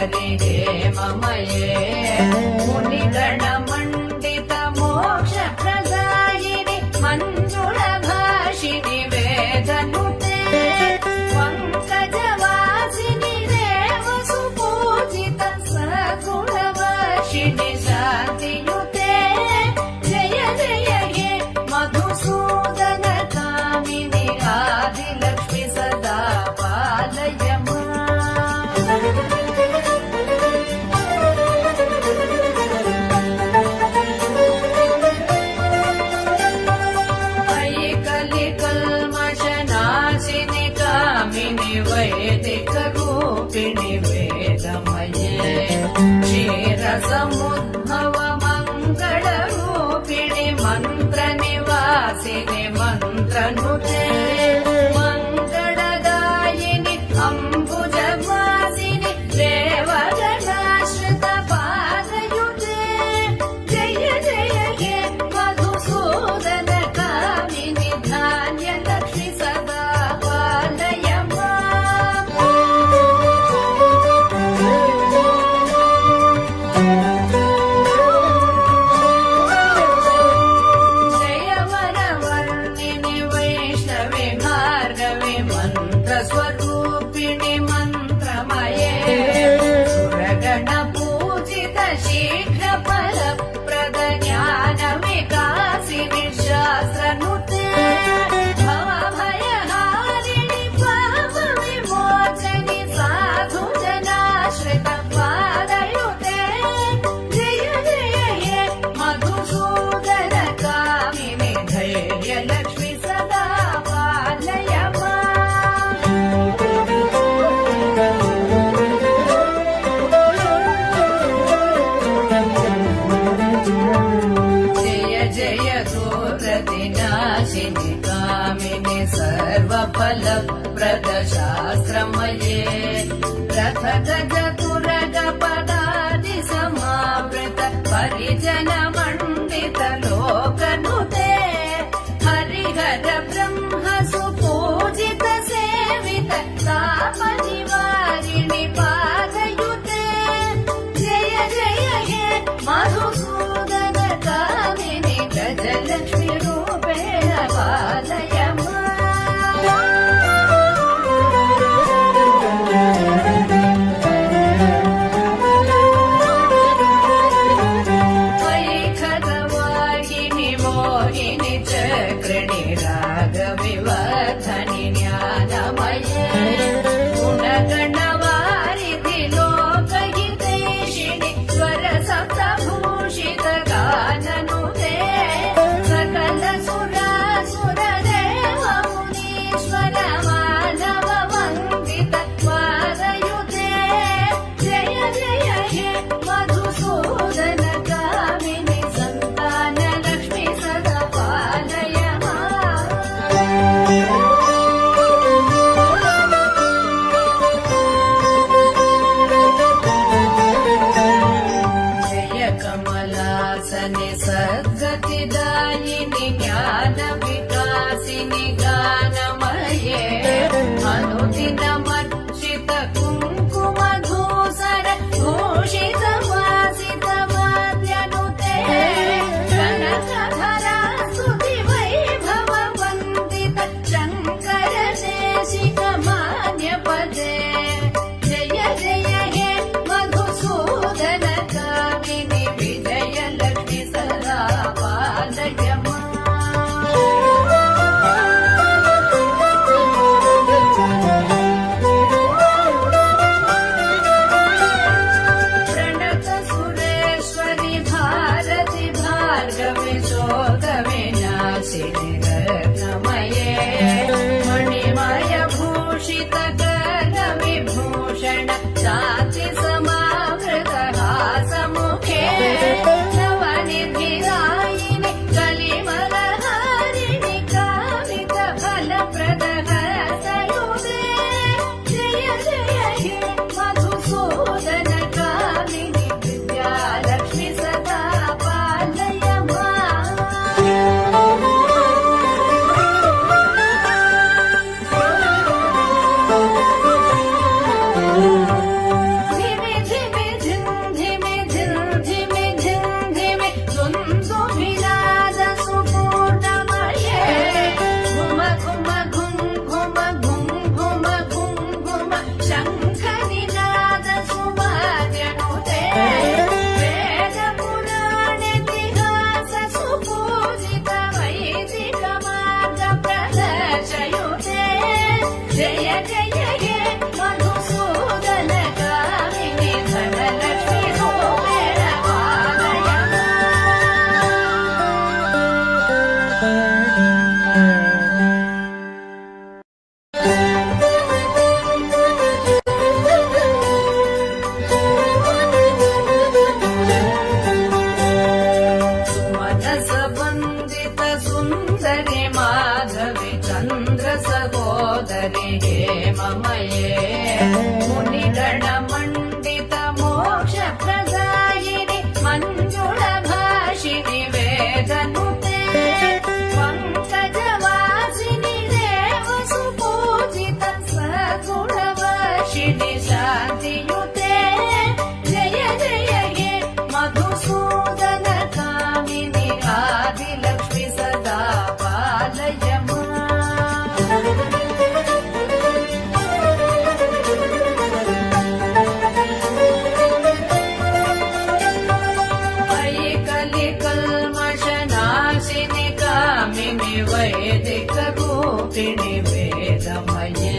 सुन्दरि हेममये मुनिगणमण्डित मोक्षप्रदायिनि मञ्जुलभाषिनि वेदनुते पङ्कजवासिनि देवसुपूजित सकुलवासिनि शान्तियुते जय जय हे मधुसूदन कामिनि आदिलक्ष्मि सदा पालय वैदिकरूपिणि वेदमये क्षीरसमुद्भव मङ्गलरूपिणि मन्त्रनिवासिनि मन्त्रनुते मङ्गलदायिनि अम्बुजवासिनि देवगणाश्रित पादयुते जय जय हे मधुसूदन कामिनि धान्यलक्ष्मि सदा पालय स्वरूपिणि मन्त्रमये सुरगण पूजित शीघ्र फलप्रद ज्ञान विकासिनि शास्त्रनुते भवभयहारिणि पाप विमोचनि साधु जनाश्रित पादयुते जय जय हे मधुसूदन कामिनि धैर्यलक्ष्मि सदा पालय नाशिनि कामिनि सर्वफलप्रद शास्त्रमये रथ गज तुरग पदादि समावृत परिजन मण्डित लोकनुते हरिहर ब्रह्म सुपूजित सेवित ताप निवारिणि पादयुते जय जय हे मधुसूदन कामिनि गजलक्ष्मि रूपेण पालय वैखरवाहिनि मोहिनि चक्रिणि रागविवर्धनि ज्ञानमये गुण सहस्रमये मुनिगणमण्डित मोक्षप्रदायिनि मञ्जुळभाषिनि वेदनुते पङ्कजवासिनि देवसुपूजित सद्गुणवर्षिणि शान्तियुते जय जय हे मधुसूदन कामिनि आदिलक्ष्मि सदा पालय वैदिकरूपिणि वेदमये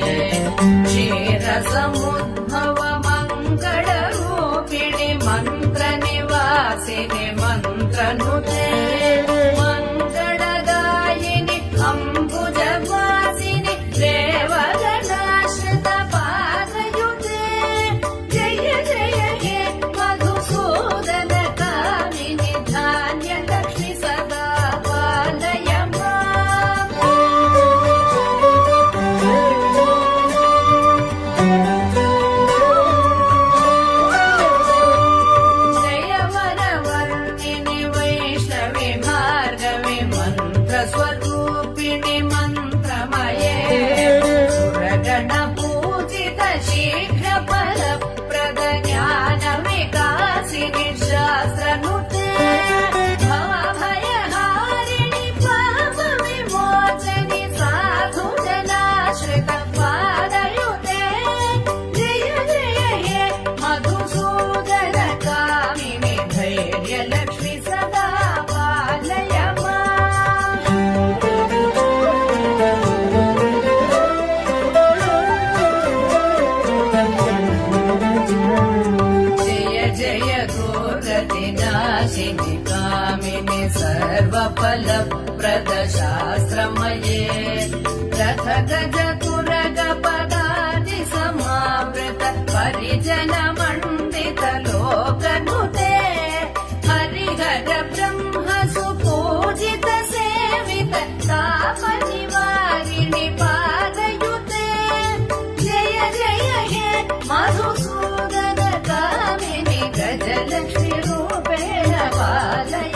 क्षीरसमुद्भव मङ्गलरूपिणि मन्त्रनिवासिनि मन्त्रनुते मङ्गलदायिनि अम्बुजवासिनि देवगणाश्रित पादयुते जय जय हे मधुसूदन कामिनि धान्यलक्ष्मि सदा पालय स्वरूपिणि मन्त्रमये सुरगणपूजित शीघ्र फलप्रद ज्ञान विकासिनि शास्त्रनुते भवभयहारिणि पाप विमोचनि साधु जनाश्रित पादयुते जय जय हे मधुसूदन कामिनि धैर्यलक्ष्मि सदा पालय नाशिनि कामिनि सर्वफलप्रद शास्त्रमये रथ गज तुरग पदाति समावृत परिजन मण्डित लोकनुते हरिहर ब्रह्म सुपूजित सेवित ताप निवारिणि पादयुते जय जय हे मधुसूदन कामिनि गजलक्ष्मि रूपेण पालय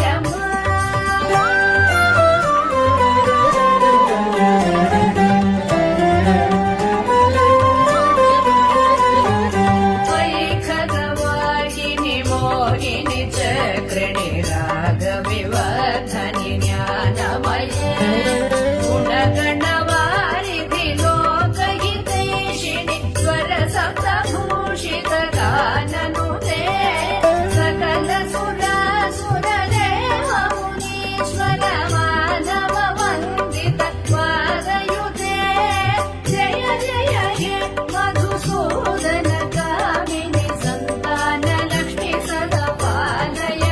वैखगवाहिनि मोहिनि चक्रिणि रागविवर्धनि ज्ञानमये गुणगणवारिधि लोकहितैषिणि स्वर सप्तभूषित गाननुते सकल सुरासुर देव मुनीश्वर मानव वन्दित पादयुते जय जय हे मधुसूदन कामिनि सन्तान लक्ष्मि सदा पालय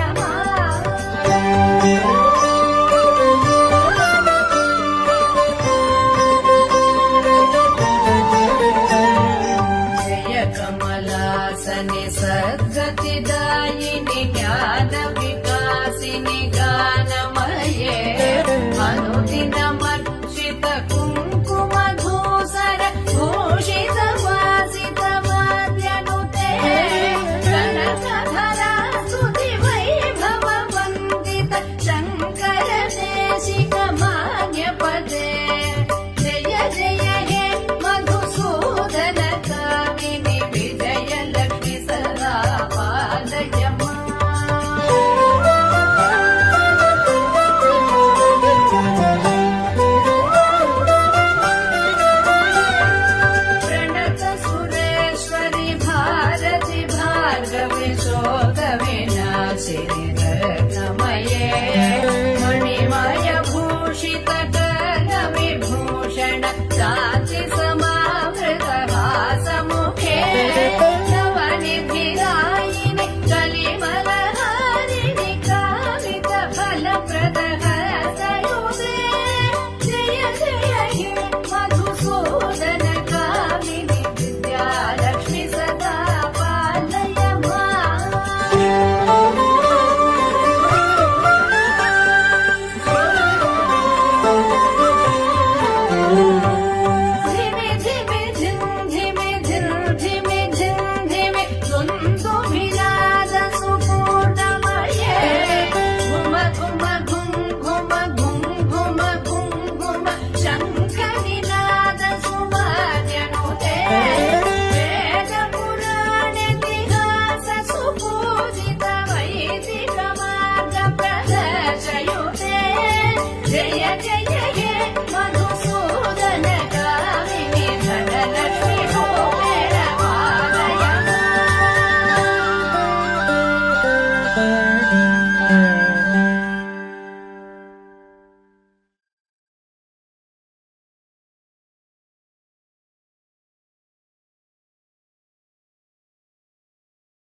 जय कमलासनि सद्गतिदायिनि ज्ञान विकासिनि गानमये अनुदिनमर्चित कुङ्कुमधूसर भूषित वासित वाद्यनुते कनकधरा स्तुति वैभव वन्दित शङ्कर देशिक मान्यपदे जय जय हे मधुसूदन कामिनि विजयलक्ष्मि सदा पालय प्रणत सुरेश्वरि भारति भार्गवि शोकविनाशिनि